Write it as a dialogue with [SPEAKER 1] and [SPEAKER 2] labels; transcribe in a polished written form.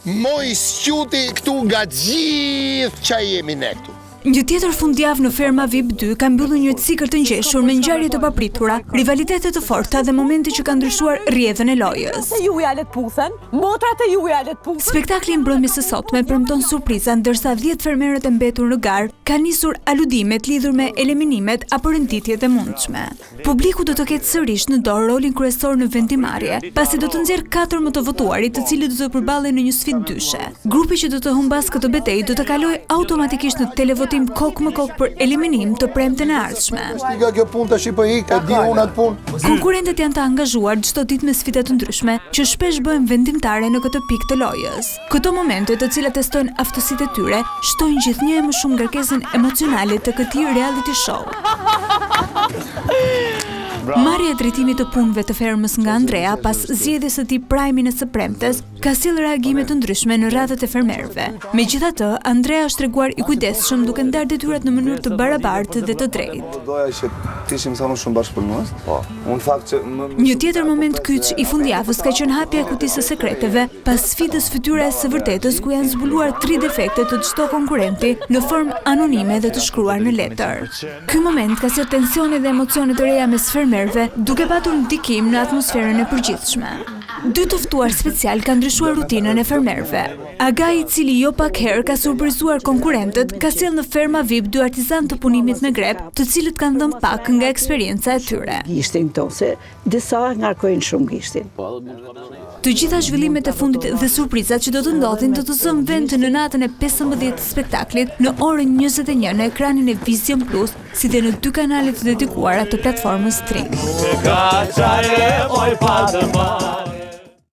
[SPEAKER 1] moj squti këtu nga gjithë që jemi ne këtu.
[SPEAKER 2] Një tjetër fundjavë në ferma VIP 2 ka mbyllur një cikël të ngjeshur me ngjarje të papritura, rivalitetet të forta dhe momente që kanë ndryshuar rrjedhën e lojës. Spektakli i mbrëmjes së sotme premton surpriza, ndërsa 10 fermerët e mbetur në garë kanë nisur aludimet lidhur me eliminimet apo renditjet e mundshme. Publiku do të ketë sërish në dorë rolin kryesor në vendimarrje, pasi do të nxjerrë 4 më të votuarit, të cilët do të përballen në një sfidë dyshe. Grupi që do të humbas këtë betejë do të kalojë automatikisht në televotim kokë më kokë për eliminim të premten e ardhshme. Konkurrentët janë të angazhuar çdo ditë me sfida të ndryshme, që shpesh bëhen vendimtare në këtë pikë të lojës. Këto momente, të cilat testojnë aftësitë e tyre, shtojnë gjithnjë më shumë ngarkesën emocionale të këtij reality show. Marrja e drejtimit të punëve të fermës nga Andrea pas zgjedhjes së tij prajmin e së premtes ka sjellë reagime të ndryshme në radhët e fermerëve. Megjithatë, Andrea është treguar i kujdesshëm duke ndarë detyrat në mënyrë të barabartë dhe të drejtë. Një tjetër moment kyç i fundjavës ka qenë hapja e kutisë së sekreteve pas sfidës fytyra e së vërtetës, ku janë zbuluar 3 defekte të çdo konkurrenti në formë anonime dhe të shkruar në letër. Ky moment ka sjellë tensione dhe emocione të reja mes fermerëve, duke patur ndikim në atmosferën e përgjithshme. 2 të ftuar special kanë ndryshuar rutinën e fermerëve. Agai, i cili jo pak herë ka surprizuar konkurrentët, ka sjellë në ferma VIP 2 artizan të punimit në grep, të cilët kanë dhënë pak nga eksperienca e tyre.
[SPEAKER 3] Gishtin këto, se disa ngarkojnë shumë gishtin.
[SPEAKER 2] Të gjitha zhvillimet e fundit dhe surprizat që do të ndodhin do të zënë vend në natën e 15 të spektaklit në orën 21 në ekranin e Vision Plus, si dhe në 2 kanalet të dedikuara të platformës Stream.